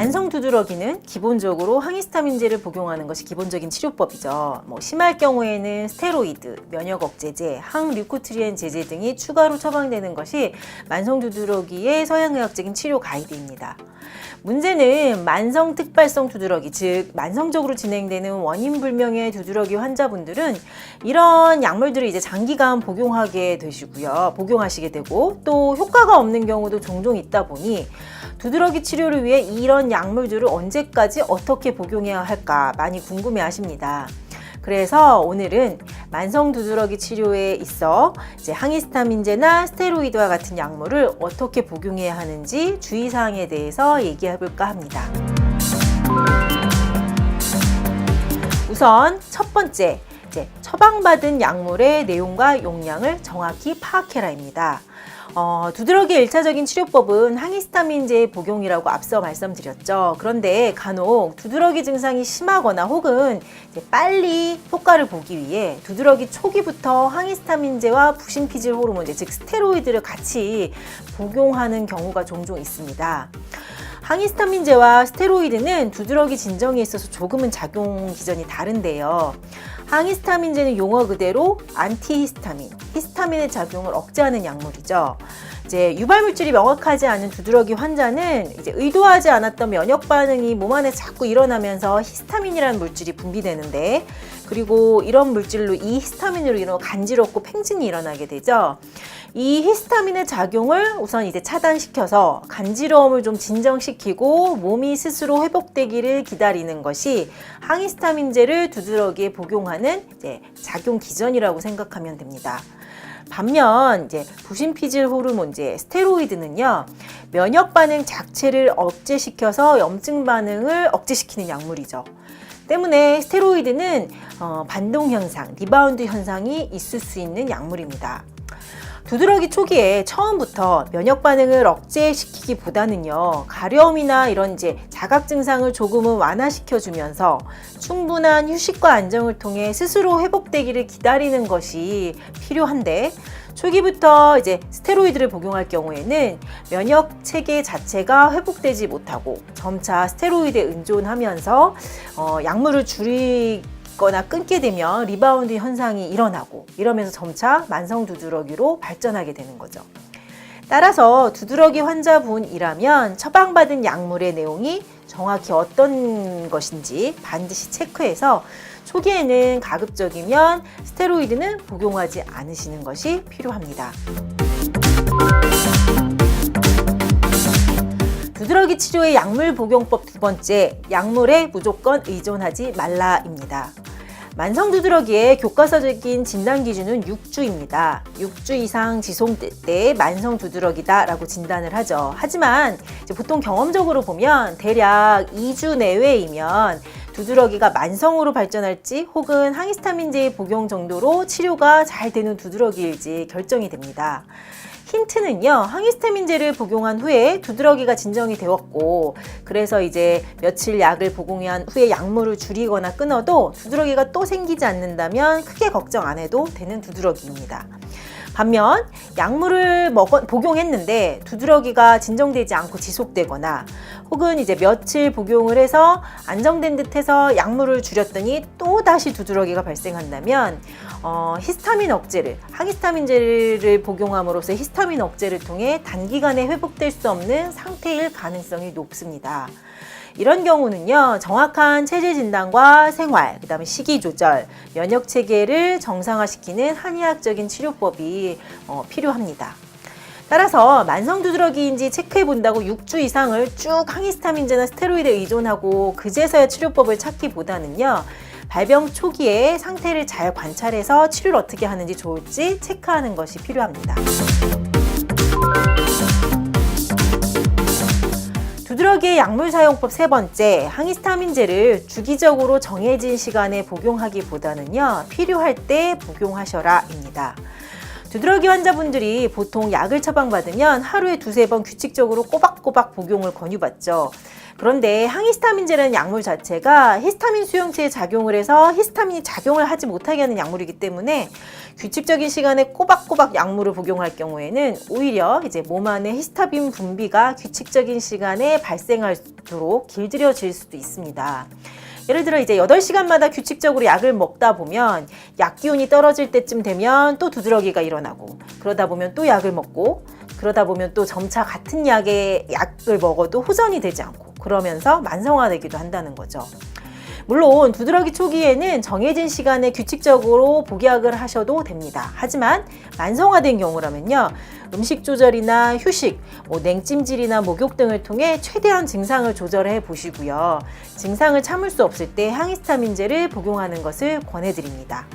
만성 두드러기는 기본적으로 항히스타민제를 복용하는 것이 기본적인 치료법이죠. 심할 경우에는 스테로이드, 면역 억제제, 항류코트리엔 제제 등이 추가로 처방되는 것이 만성 두드러기의 서양의학적인 치료 가이드입니다. 문제는 만성 특발성 두드러기, 즉 만성적으로 진행되는 원인 불명의 두드러기 환자분들은 이런 약물들을 이제 장기간 복용하시게 되고 또 효과가 없는 경우도 종종 있다 보니 두드러기 치료를 위해 이런 약물들을 언제까지 어떻게 복용해야 할까 많이 궁금해 하십니다. 그래서 오늘은 만성 두드러기 치료에 있어 이제 항히스타민제나 스테로이드와 같은 약물을 어떻게 복용해야 하는지 주의사항에 대해서 얘기해 볼까 합니다. 우선 첫 번째, 처방받은 약물의 내용과 용량을 정확히 파악해라입니다. 두드러기의 1차적인 치료법은 항히스타민제의 복용이라고 앞서 말씀드렸죠. 그런데 간혹 두드러기 증상이 심하거나 혹은 빨리 효과를 보기 위해 두드러기 초기부터 항히스타민제와 부신피질 호르몬제, 즉 스테로이드를 같이 복용하는 경우가 종종 있습니다. 항히스타민제와 스테로이드는 두드러기 진정에 있어서 조금은 작용 기전이 다른데요. 항히스타민제는 용어 그대로 안티히스타민, 히스타민의 작용을 억제하는 약물이죠. 유발물질이 명확하지 않은 두드러기 환자는 의도하지 않았던 면역 반응이 몸 안에 자꾸 일어나면서 히스타민이라는 물질이 분비되는데, 그리고 이런 물질로 이 히스타민으로 인해 간지럽고 팽진이 일어나게 되죠. 이 히스타민의 작용을 우선 차단시켜서 간지러움을 좀 진정시키고 몸이 스스로 회복되기를 기다리는 것이 항히스타민제를 두드러기에 복용하는 작용 기전이라고 생각하면 됩니다. 반면 부신피질 호르몬제, 스테로이드는요, 면역 반응 자체를 억제시켜서 염증 반응을 억제시키는 약물이죠. 때문에 스테로이드는 반동 현상, 리바운드 현상이 있을 수 있는 약물입니다. 두드러기 초기에 처음부터 면역 반응을 억제시키기보다는요, 가려움이나 이런 자각 증상을 조금은 완화시켜주면서 충분한 휴식과 안정을 통해 스스로 회복되기를 기다리는 것이 필요한데, 초기부터 스테로이드를 복용할 경우에는 면역 체계 자체가 회복되지 못하고 점차 스테로이드에 의존하면서 약물을 줄이거나 끊게 되면 리바운드 현상이 일어나고, 이러면서 점차 만성 두드러기로 발전하게 되는 거죠. 따라서 두드러기 환자분이라면 처방받은 약물의 내용이 정확히 어떤 것인지 반드시 체크해서 초기에는 가급적이면 스테로이드는 복용하지 않으시는 것이 필요합니다. 두드러기 치료의 약물 복용법 두 번째, 약물에 무조건 의존하지 말라입니다. 만성 두드러기의 교과서적인 진단 기준은 6주입니다. 6주 이상 지속될 때 만성 두드러기다 라고 진단을 하죠. 하지만 보통 경험적으로 보면 대략 2주 내외이면 두드러기가 만성으로 발전할지 혹은 항히스타민제의 복용 정도로 치료가 잘 되는 두드러기일지 결정이 됩니다. 힌트는요, 항히스타민제를 복용한 후에 두드러기가 진정이 되었고, 그래서 며칠 약을 복용한 후에 약물을 줄이거나 끊어도 두드러기가 또 생기지 않는다면 크게 걱정 안 해도 되는 두드러기입니다. 반면 약물을 복용했는데 두드러기가 진정되지 않고 지속되거나 혹은 며칠 복용을 해서 안정된 듯해서 약물을 줄였더니 또 다시 두드러기가 발생한다면 히스타민 억제를, 항히스타민제를 복용함으로써 히스타민 억제를 통해 단기간에 회복될 수 없는 상태일 가능성이 높습니다. 이런 경우는요, 정확한 체질 진단과 생활, 그 다음에 식이 조절, 면역 체계를 정상화시키는 한의학적인 치료법이 필요합니다. 따라서 만성 두드러기인지 체크해 본다고 6주 이상을 쭉 항히스타민제나 스테로이드에 의존하고 그제서야 치료법을 찾기보다는요, 발병 초기에 상태를 잘 관찰해서 치료를 어떻게 하는지 좋을지 체크하는 것이 필요합니다. 두드러기의 약물 사용법 세 번째, 항히스타민제를 주기적으로 정해진 시간에 복용하기보다는요, 필요할 때 복용하셔라입니다. 두드러기 환자분들이 보통 약을 처방받으면 하루에 두세 번 규칙적으로 꼬박꼬박 복용을 권유받죠. 그런데 항히스타민제라는 약물 자체가 히스타민 수용체에 작용을 해서 히스타민이 작용을 하지 못하게 하는 약물이기 때문에 규칙적인 시간에 꼬박꼬박 약물을 복용할 경우에는 오히려 이제 몸 안에 히스타민 분비가 규칙적인 시간에 발생할수록 길들여질 수도 있습니다. 예를 들어 이제 8시간마다 규칙적으로 약을 먹다 보면 약 기운이 떨어질 때쯤 되면 또 두드러기가 일어나고, 그러다 보면 또 약을 먹고, 그러다 보면 또 점차 같은 약을 먹어도 호전이 되지 않고, 그러면서 만성화되기도 한다는 거죠. 물론 두드러기 초기에는 정해진 시간에 규칙적으로 복약을 하셔도 됩니다. 하지만 만성화된 경우라면요, 음식 조절이나 휴식, 냉찜질이나 목욕 등을 통해 최대한 증상을 조절해 보시고요. 증상을 참을 수 없을 때 항히스타민제를 복용하는 것을 권해드립니다.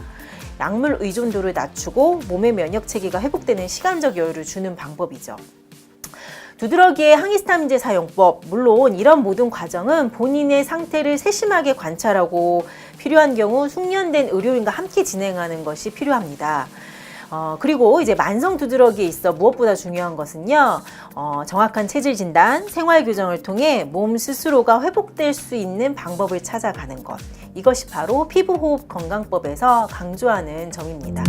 약물 의존도를 낮추고 몸의 면역 체계가 회복되는 시간적 여유를 주는 방법이죠. 두드러기의 항히스타민제 사용법, 물론 이런 모든 과정은 본인의 상태를 세심하게 관찰하고 필요한 경우 숙련된 의료인과 함께 진행하는 것이 필요합니다. 그리고 이제 만성 두드러기에 있어 무엇보다 중요한 것은요, 정확한 체질 진단, 생활 교정을 통해 몸 스스로가 회복될 수 있는 방법을 찾아가는 것. 이것이 바로 피부호흡 건강법에서 강조하는 점입니다.